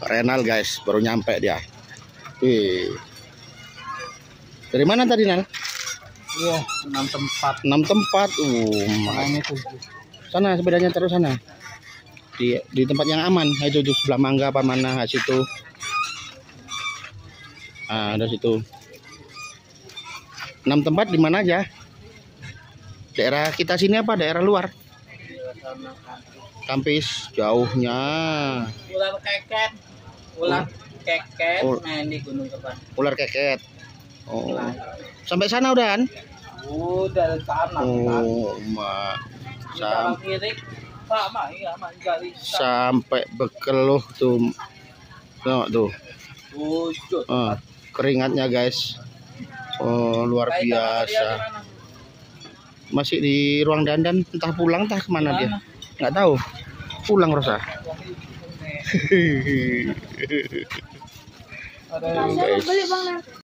Renal guys, baru nyampe dia. Wih. Dari mana tadi Nal? Wah, 6 tempat. 6 tempat. Ini 7. Sana sepedanya terus sana. Di tempat yang aman. Itu tuh sebelah mangga apa mana situ. Ah, ada situ. 6 tempat di mana aja? Daerah kita sini apa daerah luar? Kampis jauhnya. Ular keket. Ular keket main di Gunung Kebon. Ular keket. Oh. Sampai sana udah kan? Udah sana. Oh, Mak. Sampai bekeluh tuh. Tuh. Keringatnya guys. Oh, luar biasa. Masih di ruang dandan, entah pulang entah kemana dia. Nggak tahu. Pulang Rosa. Balik Bang.